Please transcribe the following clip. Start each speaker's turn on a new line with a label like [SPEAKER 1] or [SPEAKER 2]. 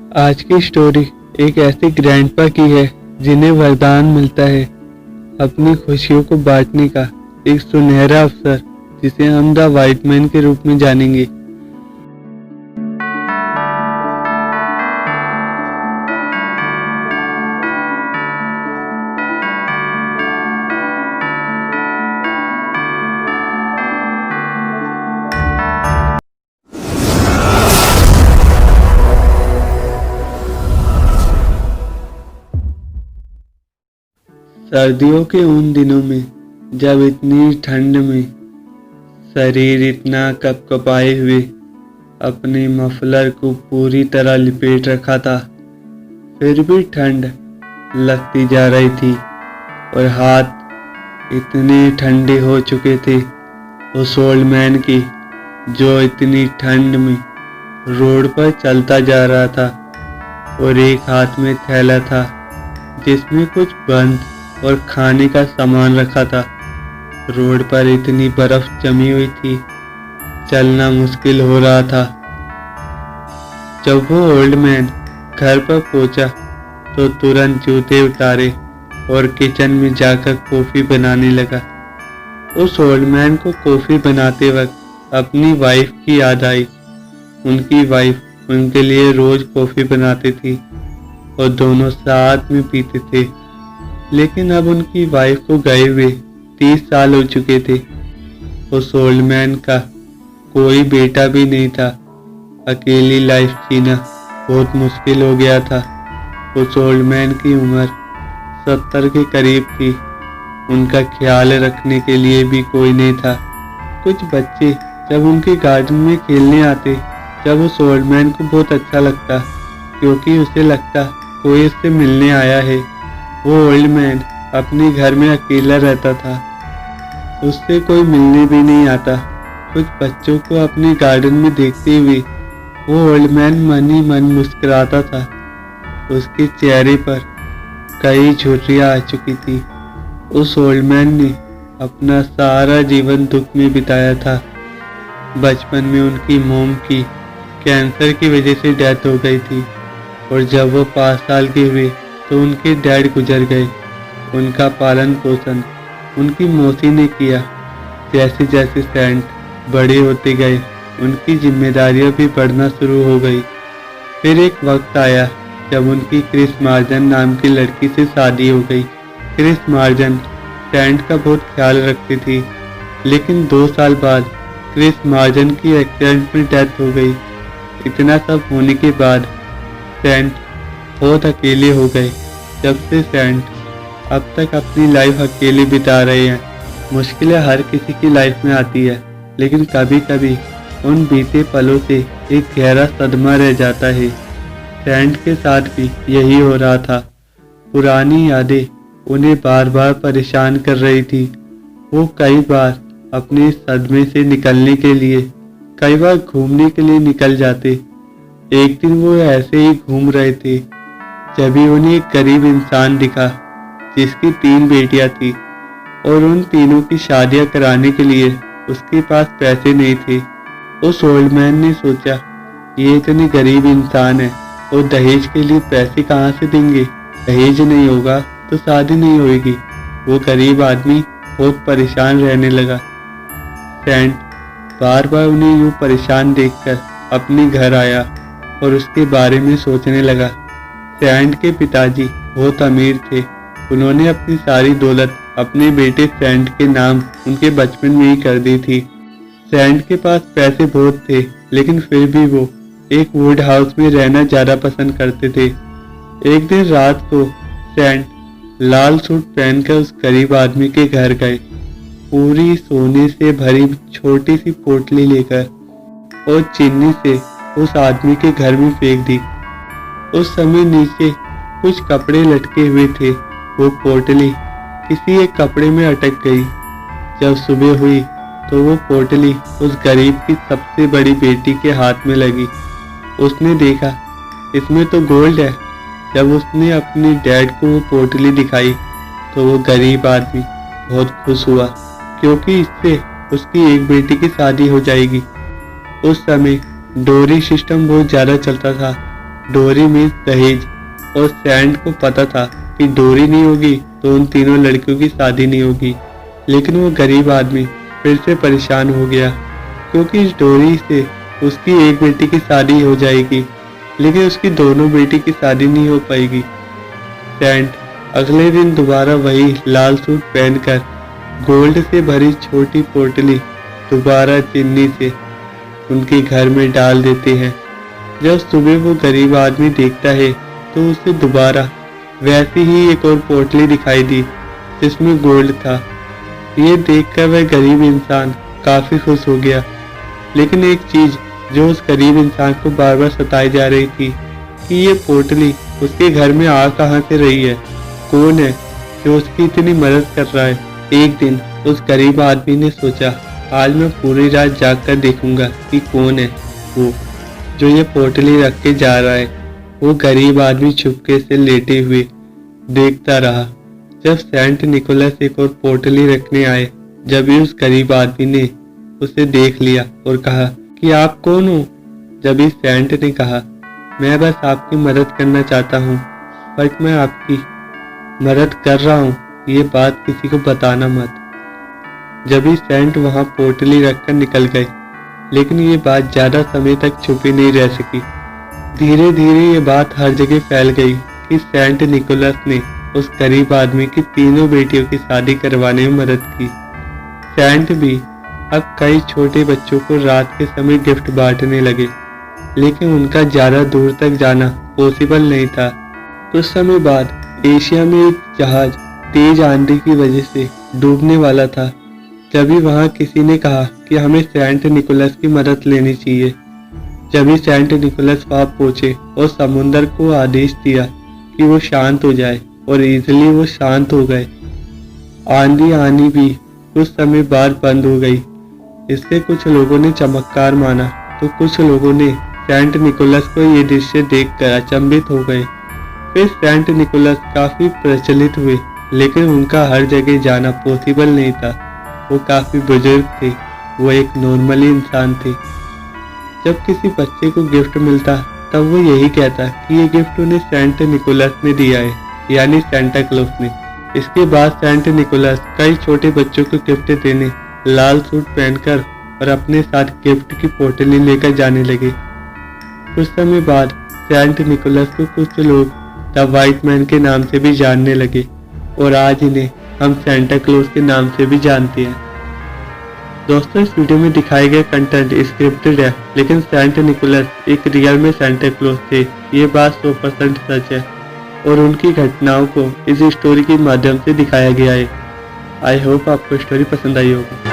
[SPEAKER 1] आज की स्टोरी एक ऐसे ग्रैंडपा की है जिन्हें वरदान मिलता है अपनी खुशियों को बांटने का एक सुनहरा अवसर, जिसे हम द वाइट मैन के रूप में जानेंगे। सर्दियों के उन दिनों में जब इतनी ठंड में शरीर इतना कपकपाए हुए अपने मफलर को पूरी तरह लिपेट रखा था, फिर भी ठंड लगती जा रही थी और हाथ इतने ठंडे हो चुके थे उस ओल्ड मैन की, जो इतनी ठंड में रोड पर चलता जा रहा था और एक हाथ में थैला था जिसमें कुछ बंद और खाने का सामान रखा था। रोड पर इतनी बर्फ जमी हुई थी, चलना मुश्किल हो रहा था। जब वो ओल्ड मैन घर पर पहुंचा तो तुरंत जूते उतारे और किचन में जाकर कॉफी बनाने लगा। उस ओल्ड मैन को कॉफी बनाते वक्त अपनी वाइफ की याद आई। उनकी वाइफ उनके लिए रोज कॉफी बनाती थी और दोनों साथ में पीते थे, लेकिन अब उनकी वाइफ को गए हुए 30 साल हो चुके थे। उस ओल्ड मैन का कोई बेटा भी नहीं था। अकेली लाइफ जीना बहुत मुश्किल हो गया था। उस ओल्ड मैन की उम्र 70 के करीब थी। उनका ख्याल रखने के लिए भी कोई नहीं था। कुछ बच्चे जब उनके गार्डन में खेलने आते, जब उस ओल्ड मैन को बहुत अच्छा लगता, क्योंकि उसे लगता कोई उससे मिलने आया है। वो ओल्ड मैन अपने घर में अकेला रहता था, उससे कोई मिलने भी नहीं आता। कुछ बच्चों को अपने गार्डन में देखते हुए वो ओल्ड मैन मन ही मन मुस्कुराता था। उसके चेहरे पर कई झुर्रियां आ चुकी थी। उस ओल्ड मैन ने अपना सारा जीवन दुख में बिताया था। बचपन में उनकी मॉम की कैंसर की वजह से डेथ हो गई थी और जब वो 5 साल के हुए तो उनके डैड गुजर गए। उनका पालन पोषण उनकी मौसी ने किया। जैसे जैसे सैंट बड़े होते गए, उनकी जिम्मेदारियां भी बढ़ना शुरू हो गई। फिर एक वक्त आया जब उनकी क्रिस मार्जन नाम की लड़की से शादी हो गई। क्रिस मार्जन सैंट का बहुत ख्याल रखती थी, लेकिन 2 साल बाद क्रिस मार्जन की एक्सीडेंट में डेथ हो गई। इतना सब होने के बाद सैंट बहुत अकेले हो गए। जब से सैंट अब तक अपनी लाइफ अकेले बिता रहे हैं। मुश्किलें हर किसी की लाइफ में आती है, लेकिन कभी कभी उन बीते पलों से एक गहरा सदमा रह जाता है। सैंट के साथ भी यही हो रहा था। पुरानी यादें उन्हें बार बार परेशान कर रही थी। वो कई बार अपने सदमे से निकलने के लिए कई बार घूमने के लिए निकल जाते। एक दिन वो ऐसे ही घूम रहे थे, जभी उन्हें एक गरीब इंसान दिखा जिसकी 3 बेटियां थी और उन तीनों की शादियां कराने के लिए उसके पास पैसे नहीं थे। उस ओल्ड मैन ने सोचा, ये इतने गरीब इंसान है और दहेज के लिए पैसे कहाँ से देंगे। दहेज नहीं होगा तो शादी नहीं होगी। वो गरीब आदमी बहुत परेशान रहने लगा। सैंट बार बार उन्हें यूं परेशान देखकर अपने घर आया और उसके बारे में सोचने लगा। सैंट के पिताजी बहुत अमीर थे। उन्होंने अपनी सारी दौलत अपने बेटे सैंट के नाम उनके बचपन में ही कर दी थी। सैंट के पास पैसे बहुत थे, लेकिन फिर भी वो एक वुड हाउस में रहना ज्यादा पसंद करते थे। एक दिन रात को सैंट लाल सूट पहनकर उस गरीब आदमी के घर गए, पूरी सोने से भरी छोटी सी पोटली लेकर, और चीनी से उस आदमी के घर में फेंक दी। उस समय नीचे कुछ कपड़े लटके हुए थे। वो पोटली किसी एक कपड़े में अटक गई। जब सुबह हुई तो वो पोटली उस गरीब की सबसे बड़ी बेटी के हाथ में लगी। उसने देखा इसमें तो गोल्ड है। जब उसने अपने डैड को वो पोटली दिखाई तो वो गरीब आदमी बहुत खुश हुआ, क्योंकि इससे उसकी एक बेटी की शादी हो जाएगी। उस समय डोरी सिस्टम बहुत ज़्यादा चलता था। डोरी मीन्स दहेज, और सैंड को पता था कि डोरी नहीं होगी तो उन तीनों लड़कियों की शादी नहीं होगी। लेकिन वो गरीब आदमी फिर से परेशान हो गया, क्योंकि इस डोरी से उसकी एक बेटी की शादी हो जाएगी लेकिन उसकी दोनों बेटी की शादी नहीं हो पाएगी। सैंड अगले दिन दोबारा वही लाल सूट पहनकर गोल्ड से भरी छोटी पोटली दोबारा चीनी से उनके घर में डाल देते हैं। जब सुबह वो गरीब आदमी देखता है तो उसे दोबारा वैसी ही एक और पोटली दिखाई दी जिसमें गोल्ड था। ये देखकर वह गरीब इंसान काफी खुश हो गया, लेकिन एक चीज जो उस गरीब इंसान को बार बार सताई जा रही थी कि ये पोटली उसके घर में आ कहां से रही है, कौन है जो उसकी इतनी मदद कर रहा है। एक दिन उस गरीब आदमी ने सोचा, आज मैं पूरी रात जाग कर देखूंगा कि कौन है वो जो ये पोटली रख के जा रहा है। वो गरीब आदमी चुपके से लेटे हुए देखता रहा। जब सेंट निकोलस एक और पोटली रखने आए, जब भी उस गरीब आदमी ने उसे देख लिया और कहा कि आप कौन हो। जब इस सेंट ने कहा, मैं बस आपकी मदद करना चाहता हूँ, बट मैं आपकी मदद कर रहा हूँ, ये बात किसी को बताना मत। जब ही सेंट वहां पोटली रखकर निकल गए, लेकिन ये बात ज्यादा समय तक छुपी नहीं रह सकी। धीरे धीरे ये बात हर जगह फैल गई कि सेंट निकोलस ने उस गरीब आदमी की तीनों बेटियों की शादी करवाने में मदद की। सेंट भी अब कई छोटे बच्चों को रात के समय गिफ्ट बांटने लगे, लेकिन उनका ज्यादा दूर तक जाना पॉसिबल नहीं था। कुछ समय बाद एशिया में एक जहाज तेज आंधी की वजह से डूबने वाला था। जब भी वहां किसी ने कहा कि हमें सेंट निकोलस की मदद लेनी चाहिए। जब भी सेंट निकोलस वहां पहुंचे और समुद्र को आदेश दिया कि वो शांत हो जाए, और इजीली वो शांत हो गए। आंधी आनी भी कुछ समय बाद बंद हो गई। इससे कुछ लोगों ने चमत्कार माना तो कुछ लोगों ने सेंट निकोलस को ये दृश्य देखकर अचंभित हो गए। फिर सेंट निकोलस काफी प्रचलित हुए, लेकिन उनका हर जगह जाना पॉसिबल नहीं था। वो काफी बुजुर्ग थे, वो एक नॉर्मली इंसान थे। जब किसी बच्चे को गिफ्ट मिलता तब वो यही कहता कि ये गिफ्ट उन्हें सेंट निकोलस ने दिया है, यानी सेंटा क्लॉज ने। इसके बाद सेंट निकोलस कई छोटे बच्चों को गिफ्ट देने लाल सूट पहनकर और अपने साथ गिफ्ट की पोटली लेकर जाने लगे। कुछ समय बाद सेंट निकोलस को कुछ लोग द वाइट मैन के नाम से भी जानने लगे, और आज इन्हें हम सेंटा क्लॉज के नाम से भी जानते हैं। दोस्तों, इस वीडियो में दिखाए गए कंटेंट स्क्रिप्टेड है, लेकिन सेंट निकोलस एक रियल में सेंटा क्लॉज थे, ये बात 100% सच है, और उनकी घटनाओं को इस स्टोरी के माध्यम से दिखाया गया है। आई होप आपको स्टोरी पसंद आई होगी।